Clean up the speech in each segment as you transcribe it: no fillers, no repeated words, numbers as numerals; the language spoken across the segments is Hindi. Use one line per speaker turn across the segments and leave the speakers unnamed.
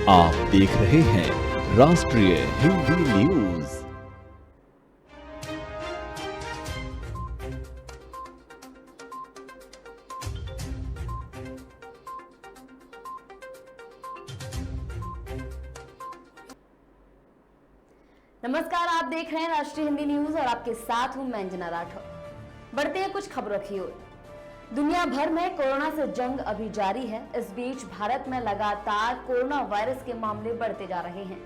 आप देख रहे हैं राष्ट्रीय हिंदी न्यूज।
नमस्कार, आप देख रहे हैं राष्ट्रीय हिंदी न्यूज और आपके साथ हूं मैं अंजना राठौर। बढ़ते हैं कुछ खबरों की ओर। दुनिया भर में कोरोना से जंग अभी जारी है। इस बीच भारत में लगातार कोरोना वायरस के मामले बढ़ते जा रहे हैं।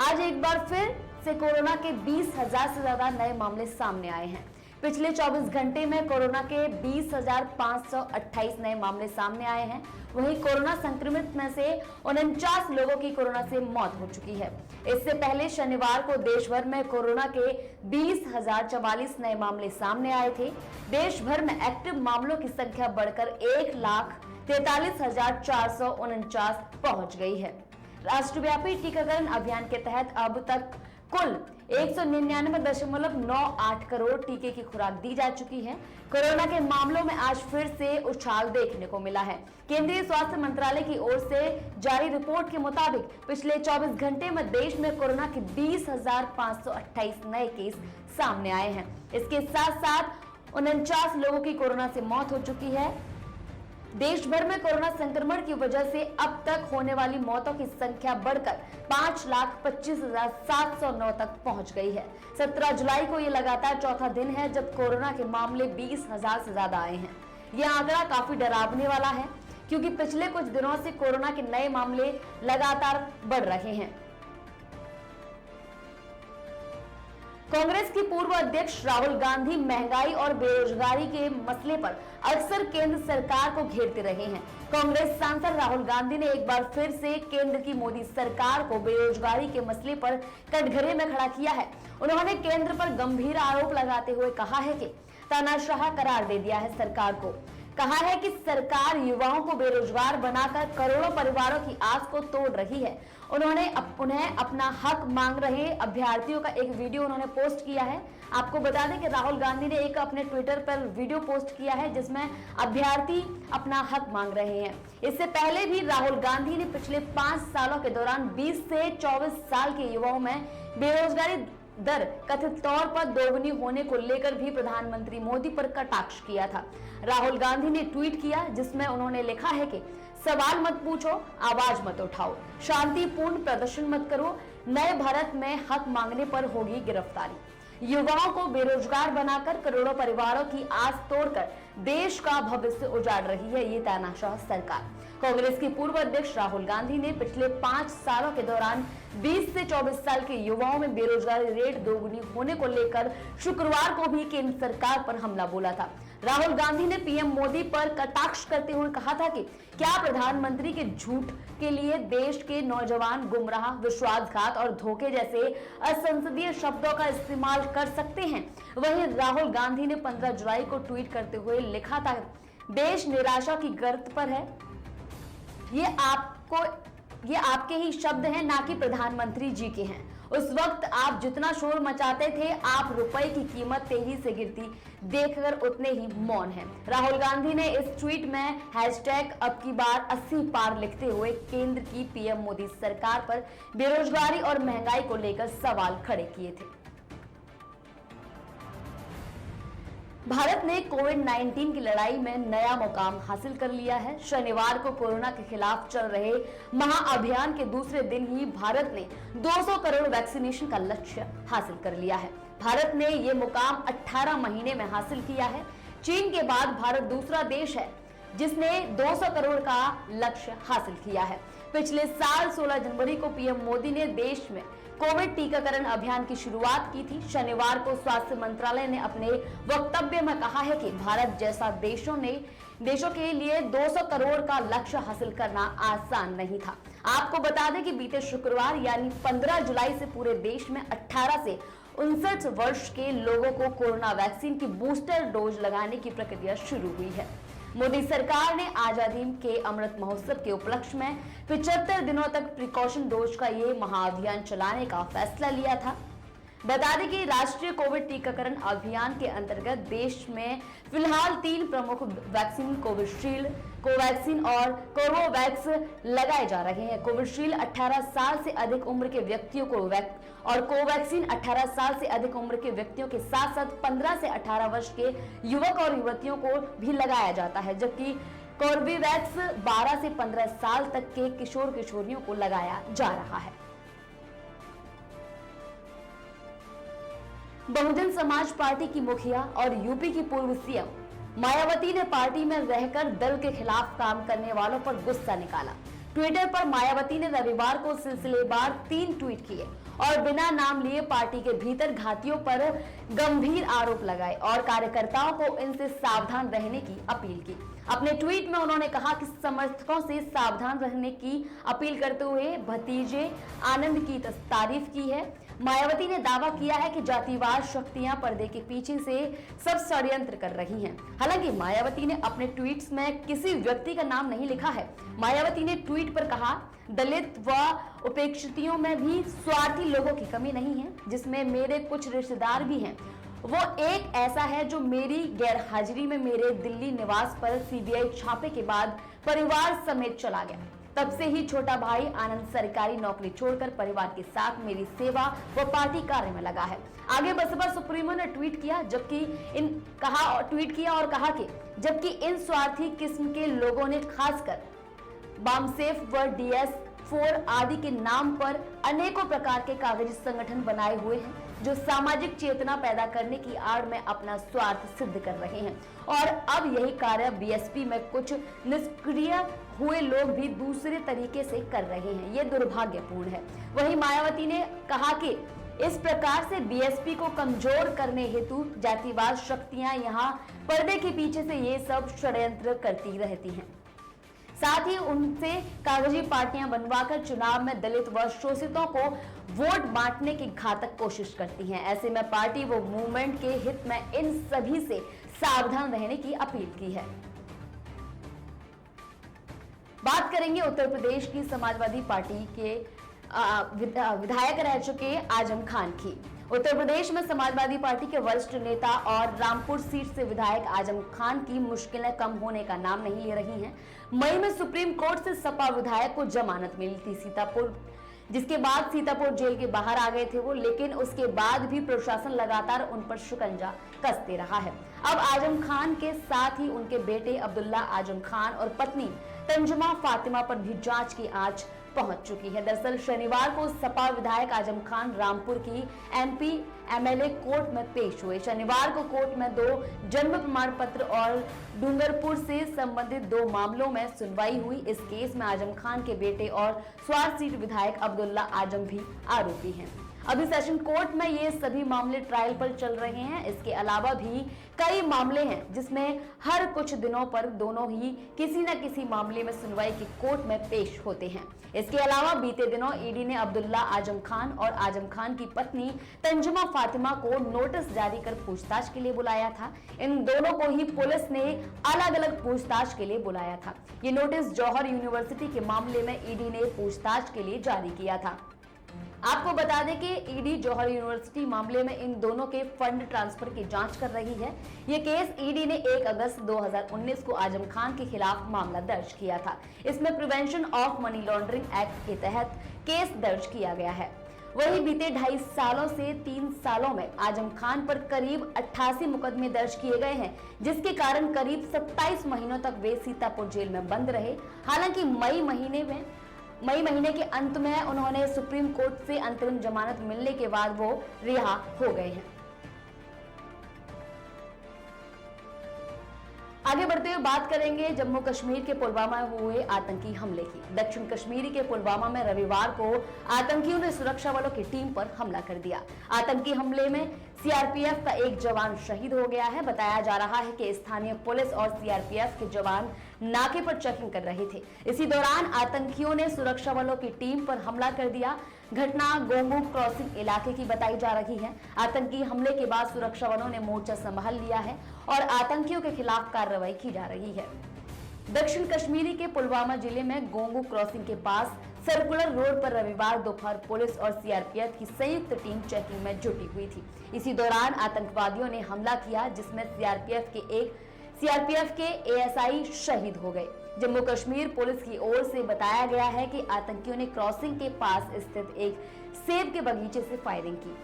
आज एक बार फिर से कोरोना के 20,000 से ज्यादा नए मामले सामने आए हैं। पिछले 24 घंटे में कोरोना के 20,528 नए मामले सामने आए हैं। वहीं कोरोना संक्रमित में से 49 लोगों की कोरोना से मौत हो चुकी है। इससे पहले शनिवार को देश भर में कोरोना के 20,044 नए मामले सामने आए थे। देश भर में एक्टिव मामलों की संख्या बढ़कर 1,43,449 पहुंच गई है। राष्ट्रव्यापी टीकाकरण अभियान के तहत अब तक कुल 199.98 करोड़ टीके की खुराक दी जा चुकी है। कोरोना के मामलों में आज फिर से उछाल देखने को मिला है। केंद्रीय स्वास्थ्य मंत्रालय की ओर से जारी रिपोर्ट के मुताबिक पिछले 24 घंटे में देश में कोरोना के 20,528 नए केस सामने आए हैं। इसके साथ साथ 49 लोगों की कोरोना से मौत हो चुकी है। देश भर में कोरोना संक्रमण की वजह से अब तक होने वाली मौतों की संख्या बढ़कर 5,25,709 तक पहुंच गई है। 17 जुलाई को ये लगातार चौथा दिन है जब कोरोना के मामले 20,000 से ज्यादा आए हैं। यह आंकड़ा काफी डरावने वाला है क्योंकि पिछले कुछ दिनों से कोरोना के नए मामले लगातार बढ़ रहे हैं। कांग्रेस की पूर्व अध्यक्ष राहुल गांधी महंगाई और बेरोजगारी के मसले पर अक्सर केंद्र सरकार को घेरते रहे हैं। कांग्रेस सांसद राहुल गांधी ने एक बार फिर से केंद्र की मोदी सरकार को बेरोजगारी के मसले पर कटघरे में खड़ा किया है। उन्होंने केंद्र पर गंभीर आरोप लगाते हुए कहा है कि तानाशाह करार दे दिया है सरकार को। कहा है कि सरकार युवाओं को बेरोजगार बनाकर करोड़ों परिवारों की आस को तोड़ रही है। उन्हें अपना हक मांग रहे अभ्यर्थियों का एक वीडियो उन्होंने पोस्ट किया है। आपको बता दें कि राहुल गांधी ने एक अपने ट्विटर पर वीडियो पोस्ट किया है जिसमें अभ्यर्थी अपना हक मांग रहे हैं। इससे पहले भी राहुल गांधी ने पिछले 5 सालों के दौरान 20 से 24 साल के युवाओं में बेरोजगारी दर कथित तौर पर दोगुनी होने को लेकर भी प्रधानमंत्री मोदी पर कटाक्ष किया था। राहुल गांधी ने ट्वीट किया जिसमें उन्होंने लिखा है कि सवाल मत पूछो, आवाज मत उठाओ, शांतिपूर्ण प्रदर्शन मत करो, नए भारत में हक मांगने पर होगी गिरफ्तारी। युवाओं को बेरोजगार बनाकर करोड़ों परिवारों की आस तोड़कर देश का भविष्य उजाड़ रही है ये तानाशाह सरकार। कांग्रेस के पूर्व अध्यक्ष राहुल गांधी ने पिछले 5 सालों के दौरान 20 से 24 साल के युवाओं में बेरोजगारी रेट दोगुनी होने को लेकर शुक्रवार को भी केंद्र सरकार पर हमला बोला था। राहुल गांधी ने पीएम मोदी पर कटाक्ष करते हुए कहा था कि क्या प्रधानमंत्री के झूठ के लिए देश के नौजवान गुमराह, विश्वासघात और धोखे जैसे असंसदीय शब्दों का इस्तेमाल कर सकते हैं। वहीं राहुल गांधी ने 15 जुलाई को ट्वीट करते हुए लिखा था, देश निराशा की गर्त पर है। ये आपके ही शब्द हैं, ना कि प्रधानमंत्री जी के हैं। उस वक्त आप जितना शोर मचाते थे, आप रुपए की कीमत तेजी से गिरती देखकर उतने ही मौन हैं। राहुल गांधी ने इस ट्वीट में हैशटैग अब की बार 80 पार लिखते हुए केंद्र की पीएम मोदी सरकार पर बेरोजगारी और महंगाई को लेकर सवाल खड़े किए थे। भारत ने कोविड-19 की लड़ाई में नया मुकाम हासिल कर लिया है। शनिवार को कोरोना के खिलाफ चल रहे महाअभियान के दूसरे दिन ही भारत ने 200 करोड़ वैक्सीनेशन का लक्ष्य हासिल कर लिया है। भारत ने ये मुकाम 18 महीने में हासिल किया है। चीन के बाद भारत दूसरा देश है जिसने 200 करोड़ का लक्ष्य हासिल किया है। पिछले साल 16 जनवरी को पीएम मोदी ने देश में कोविड टीकाकरण अभियान की शुरुआत की थी। शनिवार को स्वास्थ्य मंत्रालय ने अपने वक्तव्य में कहा है कि भारत जैसा देशों के लिए 200 करोड़ का लक्ष्य हासिल करना आसान नहीं था। आपको बता दें कि बीते शुक्रवार यानी 15 जुलाई से पूरे देश में 18 से 59 वर्ष के लोगों को कोरोना वैक्सीन की बूस्टर डोज लगाने की प्रक्रिया शुरू हुई है। मोदी सरकार ने आजादी के अमृत महोत्सव के उपलक्ष्य में 75 दिनों तक प्रिकॉशन डोज का ये महाअभियान चलाने का फैसला लिया था। बता दें कि राष्ट्रीय कोविड टीकाकरण अभियान के अंतर्गत देश में फिलहाल 3 प्रमुख वैक्सीन कोविशील्ड, कोवैक्सीन और कोर्बेवैक्स लगाए जा रहे हैं। कोविशील्ड 18 साल से अधिक उम्र के व्यक्तियों को और कोवैक्सीन 18 साल से अधिक उम्र के व्यक्तियों के साथ साथ 15 से 18 वर्ष के युवक और युवतियों को भी लगाया जाता है, जबकि कोर्बेवैक्स 12 से 15 साल तक के किशोर किशोरियों को लगाया जा रहा है। बहुजन समाज पार्टी की मुखिया और यूपी की पूर्व सीएम मायावती ने पार्टी में रहकर दल के खिलाफ काम करने वालों पर गुस्सा निकाला। ट्विटर पर मायावती ने रविवार को सिलसिलेवार 3 ट्वीट किए और बिना नाम लिए पार्टी के भीतर घातियों पर गंभीर आरोप लगाए और कार्यकर्ताओं को इनसे सावधान रहने की अपील की। अपने ट्वीट में उन्होंने कहा कि समर्थकों से सावधान रहने की अपील करते हुए भतीजे आनंद की तारीफ की है। मायावती ने दावा किया है कि जातिवाद शक्तियां पर्दे के पीछे से सब षड्यंत्र कर रही हैं। हालांकि मायावती ने अपने ट्वीट्स में किसी व्यक्ति का नाम नहीं लिखा है। मायावती ने ट्वीट पर कहा, दलित व उपेक्षितों में भी स्वार्थी लोगों की कमी नहीं है, जिसमें मेरे कुछ रिश्तेदार भी हैं। वो एक ऐसा है जो मेरी गैरहाजिरी में मेरे दिल्ली निवास पर सीबीआई छापे के बाद परिवार समेत चला गया। तब से ही छोटा भाई आनंद सरकारी नौकरी छोड़कर परिवार के साथ मेरी सेवा व पार्टी कार्य में लगा है। आगे बसपा सुप्रीमो ने ट्वीट किया और कहा कि जबकि इन स्वार्थी किस्म के लोगों ने खासकर बामसेफ व DS4 आदि के नाम पर अनेकों प्रकार के कागजी संगठन बनाए हुए हैं, जो सामाजिक चेतना पैदा करने की आड़ में अपना स्वार्थ सिद्ध कर रहे हैं और अब यही कार्य BSP में कुछ निष्क्रिय हुए लोग भी दूसरे तरीके से कर रहे हैं। ये दुर्भाग्यपूर्ण है। वहीं मायावती ने कहा कि इस प्रकार से BSP को कमजोर करने हेतु जातिवाद शक्तियां यहाँ पर्दे के पीछे से ये सब षड्यंत्र करती रहती हैं। साथ ही उनसे कागजी पार्टियां बनवाकर चुनाव में दलित व शोषितों को वोट बांटने की घातक कोशिश करती हैं। ऐसे में पार्टी व मूवमेंट के हित में इन सभी से सावधान रहने की अपील की है। बात करेंगे उत्तर प्रदेश की समाजवादी पार्टी के विधायक रह चुके आजम खान की। उत्तर प्रदेश में समाजवादी पार्टी के वरिष्ठ नेता और रामपुर सीट से विधायक आजम खान की मुश्किलें कम होने का नाम नहीं ले रही हैं। मई में सुप्रीम कोर्ट से सपा विधायक को जमानत मिली थी जिसके बाद सीतापुर जेल के बाहर आ गए थे वो, लेकिन उसके बाद भी प्रशासन लगातार उन पर शिकंजा कसते रहा है। अब आजम खान के साथ ही उनके बेटे अब्दुल्ला आजम खान और पत्नी तंजुमा फातिमा पर भी जांच की आंच पहुंच चुकी है। दरअसल शनिवार को सपा विधायक आजम खान रामपुर की MP MLA कोर्ट में पेश हुए। शनिवार को कोर्ट में 2 जन्म प्रमाण पत्र और डूंगरपुर से संबंधित 2 मामलों में सुनवाई हुई। इस केस में आजम खान के बेटे और स्वार सीट विधायक अब्दुल्ला आजम भी आरोपी हैं। अभी सेशन कोर्ट में ये सभी मामले ट्रायल पर चल रहे हैं। इसके अलावा भी कई मामले हैं जिसमें हर कुछ दिनों पर दोनों ही किसी न किसी मामले में सुनवाई की कोर्ट में पेश होते हैं। इसके अलावा बीते दिनों ईडी ने अब्दुल्ला आजम खान और आजम खान की पत्नी तंजुमा फातिमा को नोटिस जारी कर पूछताछ के लिए बुलाया था। इन दोनों को ही पुलिस ने अलग अलग पूछताछ के लिए बुलाया था। ये नोटिस जौहर यूनिवर्सिटी के मामले में ईडी ने पूछताछ के लिए जारी किया था। आपको बता दें कि ईडी जौहर यूनिवर्सिटी मामले में इन दोनों के फंड ट्रांसफर की जांच कर रही है। ये केस ईडी ने 1 अगस्त 2019 को आजम खान के खिलाफ मामला दर्ज किया था। इसमें prevention of money laundering act के तहत केस दर्ज किया गया है। वहीं बीते 2.5 सालों से 3 सालों में आजम खान पर करीब 88 मुकदमे दर्ज किए गए हैं, जिसके कारण करीब 27 महीनों तक वे सीतापुर जेल में बंद रहे। हालांकि मई महीने के अंत में उन्होंने सुप्रीम कोर्ट से अंतरिम जमानत मिलने के बाद वो रिहा हो गए हैं। आगे बढ़ते हुए बात करेंगे जम्मू कश्मीर के पुलवामा में हुए आतंकी हमले की। दक्षिण कश्मीर के पुलवामा में रविवार को आतंकियों ने सुरक्षा बलों की टीम पर हमला कर दिया। आतंकी हमले में CRPF का एक जवान शहीद हो गया है। बताया जा रहा है कि स्थानीय पुलिस और CRPF के जवान नाके पर चेकिंग कर रहे थे। इसी दौरान आतंकियों ने सुरक्षा बलों की टीम पर हमला कर दिया। घटना गोंगू क्रॉसिंग इलाके की बताई जा रही है। आतंकी हमले के बाद सुरक्षा बलों ने मोर्चा संभाल लिया है और आतंकियों के खिलाफ कार्रवाई की जा रही है। दक्षिण कश्मीर के पुलवामा जिले में गोंगू क्रॉसिंग के पास सर्कुलर रोड पर रविवार दोपहर पुलिस और सीआरपीएफ की संयुक्त टीम चेकिंग में जुटी हुई थी। इसी दौरान आतंकवादियों ने हमला किया, जिसमें सीआरपीएफ के एएसआई शहीद हो गए। जम्मू कश्मीर पुलिस की ओर से बताया गया है कि आतंकियों ने क्रॉसिंग के पास स्थित एक सेब के बगीचे से फायरिंग की।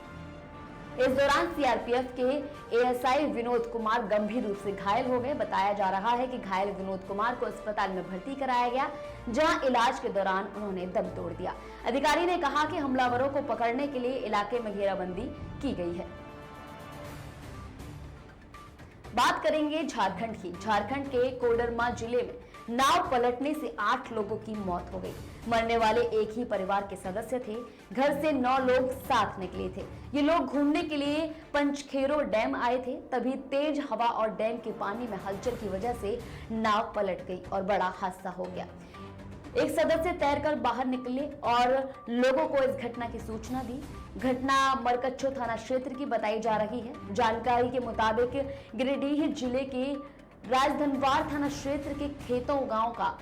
इस दौरान सीआरपीएफ के एएसआई विनोद कुमार गंभीर रूप से घायल हो गए। बताया जा रहा है कि घायल विनोद कुमार को अस्पताल में भर्ती कराया गया, जहां इलाज के दौरान उन्होंने दम तोड़ दिया। अधिकारी ने कहा कि हमलावरों को पकड़ने के लिए इलाके में घेराबंदी की गई है। बात करेंगे झारखंड की। झारखंड के कोडरमा जिले में नाव पलटने से 8 लोगों की मौत हो गई। मरने वाले एक ही परिवार के सदस्य थे। घर से 9 लोग साथ निकले थे। ये लोग घूमने के लिए पंचखेरो डैम आए थे। तभी तेज हवा और डैम के पानी में हलचल की वजह से नाव पलट गई और बड़ा हादसा हो गया। एक सदस्य तैरकर बाहर निकले और लोगों को इस घटना की सूचना दी। घटना मरकच्चो थाना क्षेत्र की बताई जा रही है। जानकारी के मुताबिक गिरिडीह जिले के राजधनवार थाना क्षेत्र के खेतों गांव का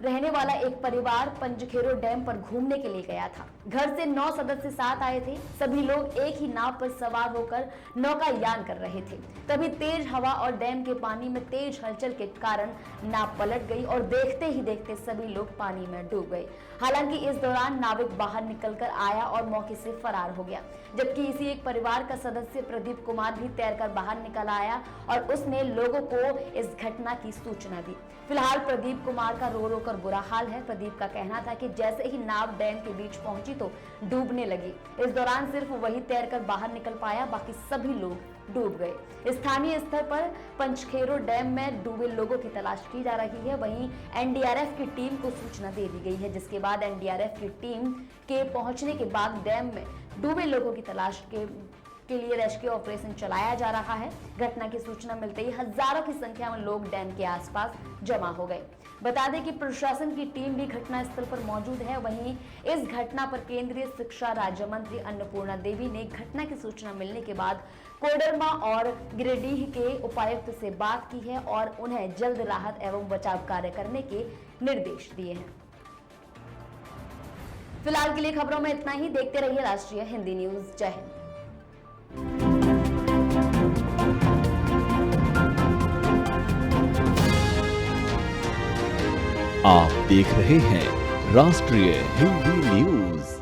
रहने वाला एक परिवार पंचखेरो डैम पर घूमने के लिए गया था। घर से 9 सदस्य साथ आए थे। सभी लोग एक ही नाव पर सवार होकर नौकायान कर रहे थे। तभी तेज हवा और डैम के पानी में तेज हलचल के कारण नाव पलट गई और देखते ही देखते सभी लोग पानी में डूब गए। हालांकि इस दौरान नाविक बाहर निकलकर आया और मौके से फरार हो गया, जबकि इसी एक परिवार का सदस्य प्रदीप कुमार भी तैरकर बाहर निकल आया और उसने लोगों को इस घटना की सूचना दी। फिलहाल प्रदीप कुमार का रो रो कर बुरा हाल है। प्रदीप का कहना था कि जैसे ही नाव डैम के बीच पहुंची तो डूबने लगी। इस दौरान सिर्फ वही तैरकर बाहर निकल पाया, बाकी सभी लोग डूब गए। स्थानीय स्तर पर पंचखेरो डैम में डूबे लोगों की तलाश की जा रही है। वहीं एनडीआरएफ की टीम को सूचना दे दी गई है, जिसके बाद एनडीआरएफ की टीम के पहुंचने के बाद डैम में डूबे लोगों की तलाश के लिए रेस्क्यू ऑपरेशन चलाया जा रहा है। घटना की सूचना मिलते ही हजारों की संख्या में लोग डैम के आसपास जमा हो गए। बता दें कि प्रशासन की टीम भी घटना स्थल पर मौजूद है। वहीं इस घटना पर केंद्रीय शिक्षा राज्य मंत्री अन्नपूर्णा देवी ने घटना की सूचना मिलने के बाद कोडरमा और गिरिडीह के उपायुक्त से बात की है और उन्हें जल्द राहत एवं बचाव कार्य करने के निर्देश दिए हैं। फिलहाल के लिए खबरों में इतना ही। देखते रहिए राष्ट्रीय हिंदी न्यूज। जय हिंद।
आप देख रहे हैं राष्ट्रीय हिंदी न्यूज।